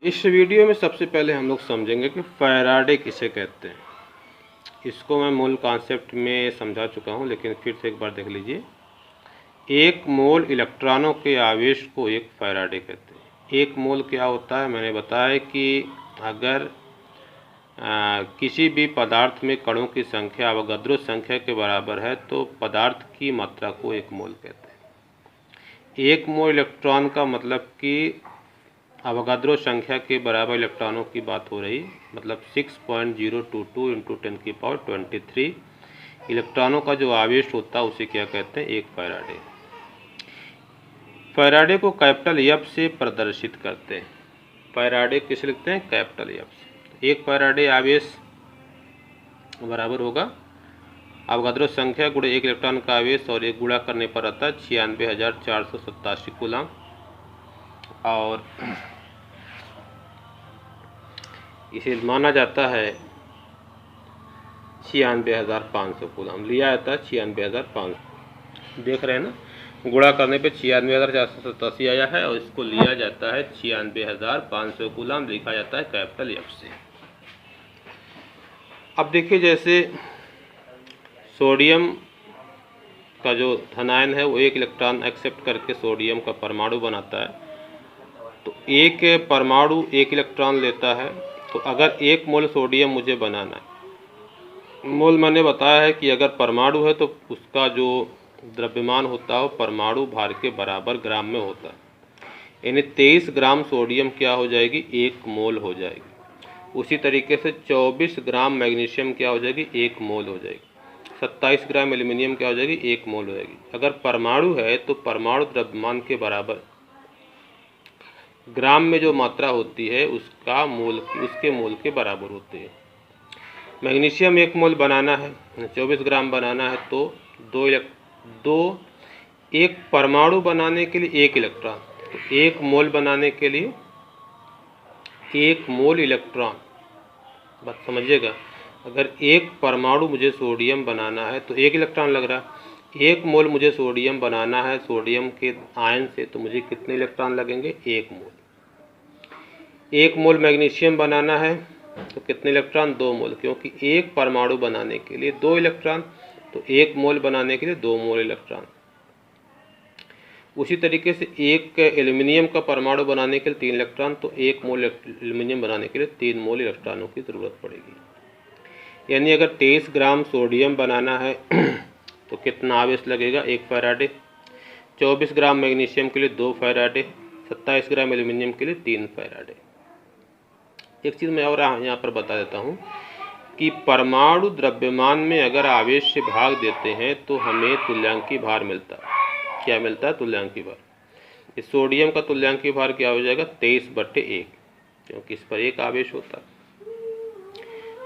इस वीडियो में सबसे पहले हम लोग समझेंगे कि फैराडे किसे कहते हैं। इसको मैं मूल कॉन्सेप्ट में समझा चुका हूं, लेकिन फिर से एक बार देख लीजिए। एक मोल इलेक्ट्रॉनों के आवेश को एक फैराडे कहते हैं। एक मोल क्या होता है, मैंने बताया कि अगर किसी भी पदार्थ में कणों की संख्या अवोगाद्रो संख्या के बराबर है तो पदार्थ की मात्रा को एक मोल कहते हैं। एक मोल इलेक्ट्रॉन का मतलब कि अवोगाद्रो संख्या के बराबर इलेक्ट्रॉनों की बात हो रही, मतलब 6.022 इंटू 10⁻23 इलेक्ट्रॉनों का जो आवेश होता है उसे क्या कहते हैं, एक फैराडे। फैराडे को कैपिटल एफ से प्रदर्शित करते हैं। फैराडे किसे लिखते हैं, कैपिटल एफ से। एक फैराडे आवेश बराबर होगा अवोगाद्रो संख्या गुणे एक इलेक्ट्रॉन का आवेश, और एक गुणा करने पर आता है 96,487 कूलम। और इसे माना जाता है 96,500 कूलम, लिया जाता है 96,500। देख रहे हैं ना, गुणा करने पे 96,487 आया है और इसको लिया जाता है 96,500 कूलम, लिखा जाता है कैपिटल एफ से। अब देखिए, जैसे सोडियम का जो धनायन है वो एक इलेक्ट्रॉन एक्सेप्ट करके सोडियम का परमाणु बनाता है, तो एक परमाणु एक इलेक्ट्रॉन लेता है। तो अगर एक मोल सोडियम मुझे बनाना है, मोल मैंने बताया है कि अगर परमाणु है तो उसका जो द्रव्यमान होता है वो परमाणु भार के बराबर ग्राम में होता है, यानी 23 ग्राम सोडियम क्या हो जाएगी, एक मोल हो जाएगी। उसी तरीके से 24 ग्राम मैग्नीशियम क्या हो जाएगी, एक मोल हो जाएगी। 27 ग्राम एल्यूमिनियम क्या हो जाएगी, एक मोल हो जाएगी। अगर परमाणु है तो परमाणु द्रव्यमान के बराबर ग्राम में जो मात्रा होती है उसका मोल उसके मोल के बराबर होती है। मैग्नीशियम एक मोल बनाना है, 24 ग्राम बनाना है, तो एक परमाणु बनाने के लिए एक इलेक्ट्रॉन, तो एक मोल बनाने के लिए एक मोल इलेक्ट्रॉन। बात समझिएगा, अगर एक परमाणु मुझे सोडियम बनाना है तो एक इलेक्ट्रॉन लग रहा है। एक मोल मुझे सोडियम बनाना है सोडियम के आयन से, तो मुझे कितने इलेक्ट्रॉन लगेंगे, एक मोल। एक मोल मैग्नीशियम बनाना है तो कितने इलेक्ट्रॉन, दो मोल, क्योंकि एक परमाणु बनाने के लिए दो इलेक्ट्रॉन, तो एक मोल बनाने के लिए दो मोल इलेक्ट्रॉन। उसी तरीके से एक एल्यूमिनियम का परमाणु बनाने के लिए 3 इलेक्ट्रॉन, तो एक मोल एल्यूमिनियम बनाने के लिए 3 मोल इलेक्ट्रॉनों की ज़रूरत पड़ेगी। यानी अगर 23 ग्राम सोडियम बनाना है तो कितना आवेश लगेगा, एक फैराडे। 24 ग्राम मैग्नीशियम के लिए 2 फैराडे, 27 ग्राम एल्यूमिनियम के लिए 3 फैराडे। एक चीज़ मैं और यहाँ पर बता देता हूँ कि परमाणु द्रव्यमान में अगर आवेश से भाग देते हैं तो हमें तुल्यांकी भार मिलता है। क्या मिलता है, तुल्यांकी भार। इस सोडियम का तुल्यांकी भार क्या हो जाएगा, 23/1, क्योंकि इस पर एक आवेश होता है।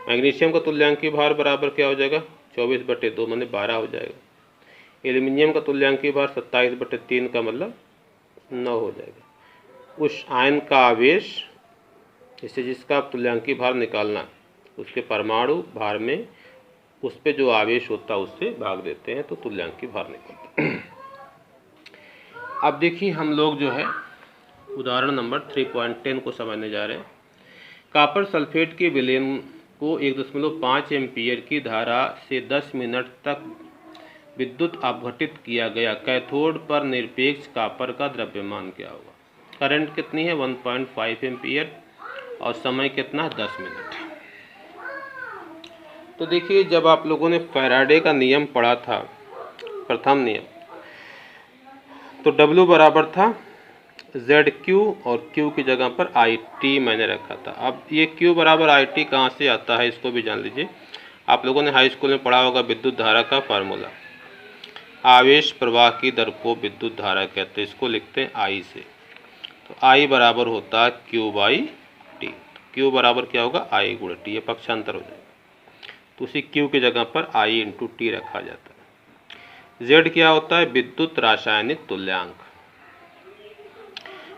मैग्नीशियम का तुल्यांकी भार बराबर क्या हो जाएगा, 24/2 माने 12 हो जाएगा। एल्यूमिनियम का तुल्यांकी भार 27/3 का मतलब 9 हो जाएगा। उस आयन का आवेश, इससे जिसका तुल्यांकी भार निकालना, उसके परमाणु भार में उस पर जो आवेश होता है उससे भाग देते हैं तो तुल्यांकी भार निकलता है। अब देखिए, हम लोग जो है उदाहरण नंबर 3.10 को समझने जा रहे हैं। कॉपर सल्फेट के विलयन को 1.5 एम्पीयर की धारा से 10 मिनट तक विद्युत अपघटित किया गया। कैथोड पर निरपेक्ष कॉपर का द्रव्यमान क्या होगा। करंट कितनी है, 1.5 एम्पीयर, और समय कितना, 10 मिनट। तो देखिए, जब आप लोगों ने फैराडे का नियम पढ़ा था, प्रथम नियम, तो W बराबर था ZQ और Q की जगह पर IT मैंने रखा था। अब ये Q बराबर IT कहाँ से आता है, इसको भी जान लीजिए। आप लोगों ने हाई स्कूल में पढ़ा होगा विद्युत धारा का फार्मूला। आवेश प्रवाह की दर को विद्युत धारा कहते हैं, इसको लिखते हैं I से। तो I बराबर होता है Q/T। Q बराबर क्या होगा, I गुणा T, ये पक्षांतर हो जाएगा, तो उसी Q की जगह पर I इंटू T रखा जाता है। Z क्या होता है, विद्युत रासायनिक तुल्यांक।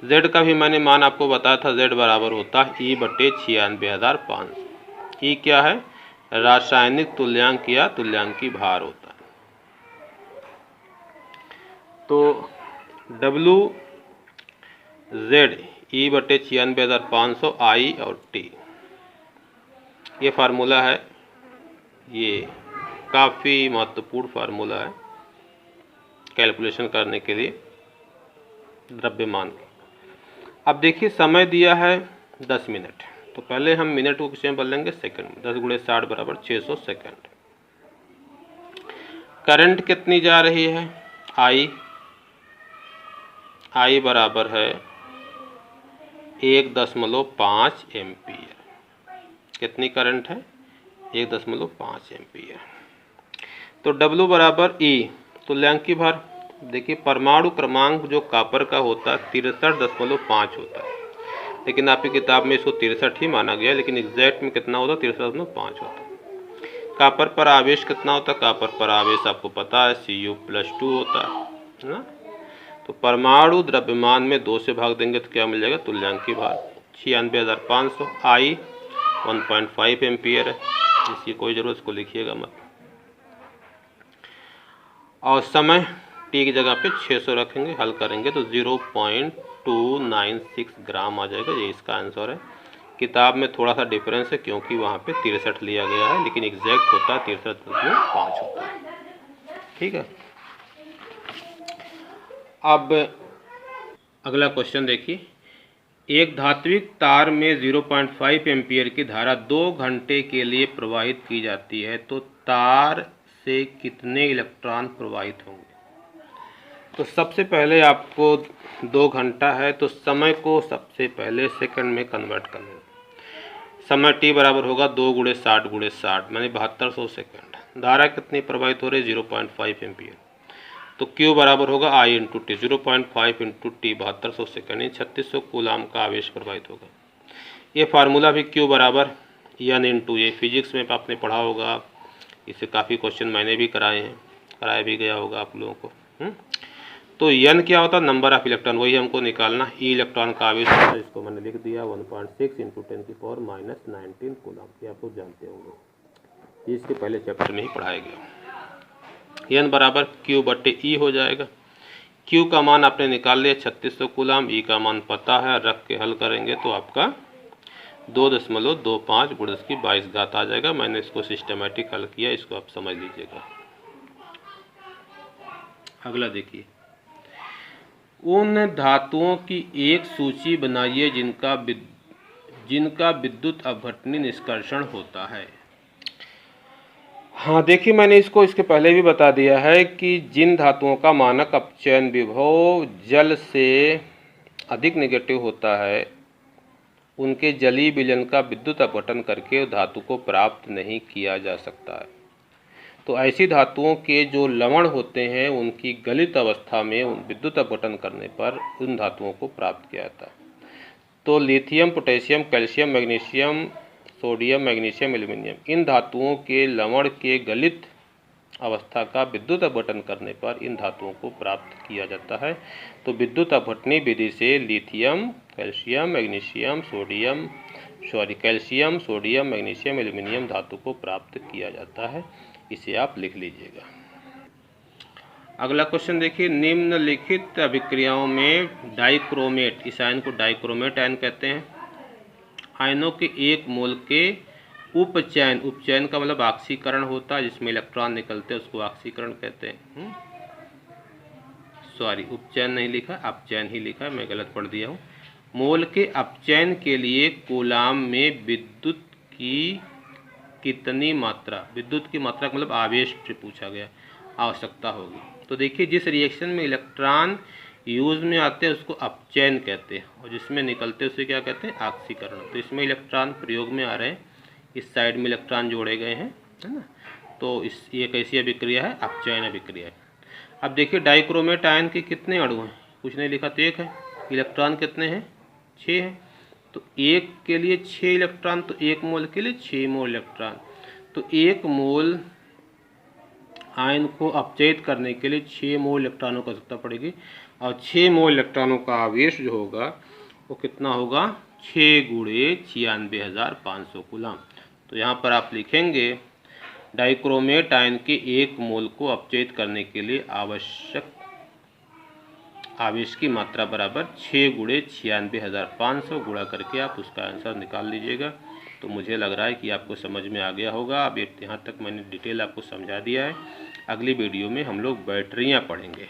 Z का भी मैंने मान आपको बताया था, Z बराबर होता है E/96,500। E क्या है, रासायनिक तुल्यांक या तुल्यांकी भार होता है। तो W Z E/96,500 I और T। ये फार्मूला है, ये काफ़ी महत्वपूर्ण फार्मूला है कैलकुलेशन करने के लिए द्रव्यमान की। अब देखिए समय दिया है 10 मिनट, तो पहले हम मिनट को किसमें बदलेंगे, सेकंड में। 10 × 60 बराबर 600 सेकंड। करंट कितनी जा रही है, I बराबर है 1.5 एम्पियर। कितनी करंट है, 1.5 एम्पियर। तो W बराबर E, तुल्यांकी भार। देखिए परमाणु क्रमांक जो कॉपर का होता है 63.5 होता है, लेकिन आपकी किताब में इसको 63 ही माना गया, लेकिन एग्जैक्ट में कितना होता है, 63.5 होता है। कॉपर पर आवेश कितना होता है, कॉपर पर आवेश आपको पता है Cu+2 होता है ना। तो परमाणु द्रव्यमान में 2 से भाग देंगे तो क्या मिल जाएगा, तुल्यांकी भार 96,500। I 1.5 एम्पियर है, इसकी कोई जरूरत, इसको लिखिएगा मत। और समय T की जगह पे 600 रखेंगे, हल करेंगे तो 0.296 ग्राम आ जाएगा। ये इसका आंसर है। किताब में थोड़ा सा डिफरेंस है क्योंकि वहाँ पे 63 लिया गया है, लेकिन एग्जैक्ट होता है 63.5 होता है। ठीक है। अब अगला क्वेश्चन देखिए, एक धात्विक तार में 0.5 एम्पियर की धारा 2 घंटे के लिए प्रवाहित की जाती है, तो तार से कितने इलेक्ट्रॉन प्रवाहित होंगे। तो सबसे पहले आपको 2 घंटा है तो समय को सबसे पहले सेकंड में कन्वर्ट करना। समय T बराबर होगा 2 × 60 × 60 यानी 7200 सेकंड। धारा कितनी प्रवाहित हो रही है, 0.5 एम्पियर। तो Q बराबर होगा I × T, 0.5 × T 7200 second, 3600 coulomb का आवेश प्रवाहित होगा। ये फार्मूला भी Q बराबर N × ये फिजिक्स में आपने पढ़ा होगा, इससे काफ़ी क्वेश्चन मैंने भी कराया भी गया होगा आप लोगों को। तो N क्या होता है, नंबर ऑफ इलेक्ट्रॉन, वही हमको निकालना। E इलेक्ट्रॉन का आवेश होता है, इसको मैंने लिख दिया 1.6 × 10⁻⁻19 कूलाम। ये आप लोग जानते होंगे, इसके पहले चैप्टर में ही पढ़ाया गया। N बराबर Q/E हो जाएगा। Q का मान आपने निकाल लिया 3600 कूलाम, E का मान पता है, रख के हल करेंगे तो आपका 2.25 × 10⁻22 आ जाएगा। मैंने इसको सिस्टमेटिक हल किया, इसको आप समझ लीजिएगा। अगला देखिए, उन धातुओं की एक सूची बनाइए जिनका विद्युत अपघटनी निष्कर्षण होता है। हाँ देखिए, मैंने इसको इसके पहले भी बता दिया है कि जिन धातुओं का मानक अपचयन विभव जल से अधिक नेगेटिव होता है, उनके जलीय विलयन का विद्युत अपघटन करके धातु को प्राप्त नहीं किया जा सकता है। तो ऐसी धातुओं के जो लवण होते हैं, उनकी गलित अवस्था में विद्युत अपघटन करने पर उन धातुओं को प्राप्त किया जाता है। तो lithium, potassium, calcium, magnesium, sodium, magnesium, aluminium, इन धातुओं के लवण के गलित अवस्था का विद्युत अपघटन करने पर इन धातुओं को प्राप्त किया जाता है। तो विद्युत अपघटनी विधि से lithium, calcium, magnesium, calcium, sodium, magnesium, aluminium धातु को प्राप्त किया जाता है। इसे आप लिख लीजिएगा। अगला क्वेश्चन देखिए, निम्नलिखित अभिक्रियाओं में डाइक्रोमेट, इस आयन को डाइक्रोमेट आयन कहते हैं, आयनों के 1 मोल के उपचयन का मतलब ऑक्सीकरण होता है, जिसमें इलेक्ट्रॉन निकलते हैं उसको ऑक्सीकरण कहते हैं। सॉरी, उपचयन नहीं लिखा, अपचयन ही लिखा, मैं गलत पढ़ दिया हूँ। मोल के अपचयन के लिए कूलाम में विद्युत की कितनी मात्रा, विद्युत की मात्रा मतलब आवेश से पूछा गया, आवश्यकता होगी। तो देखिए, जिस रिएक्शन में इलेक्ट्रॉन यूज में आते हैं उसको अपचयन कहते हैं, और जिसमें निकलते हैं उसे क्या कहते हैं, ऑक्सीकरण। तो इसमें इलेक्ट्रॉन प्रयोग में आ रहे हैं, इस साइड में इलेक्ट्रॉन जोड़े गए हैं, है ना। तो ये कैसी अभिक्रिया है, अपचयन अभिक्रिया है। अब देखिए, डाइक्रोमेट आयन के कितने अणु हैं, कुछ नहीं लिखा तो 1 है। इलेक्ट्रॉन कितने हैं, 6 हैं। तो 1 के लिए 6 इलेक्ट्रॉन, तो 1 मोल के लिए 6 मोल इलेक्ट्रॉन। तो 1 मोल आयन को अपचयित करने के लिए 6 मोल इलेक्ट्रॉनों की आवश्यकता पड़ेगी, और 6 मोल इलेक्ट्रॉनों का आवेश जो होगा वो कितना होगा, 6 × 96,500 कूलाम। तो यहाँ पर आप लिखेंगे डाइक्रोमेट आयन के 1 मोल को अपचयित करने के लिए आवश्यक आवेश की मात्रा बराबर 6 गुणे 96,500 गुणा करके आप उसका आंसर निकाल लीजिएगा। तो मुझे लग रहा है कि आपको समझ में आ गया होगा। अब यहाँ तक मैंने डिटेल आपको समझा दिया है। अगली वीडियो में हम लोग बैटरियाँ पढ़ेंगे।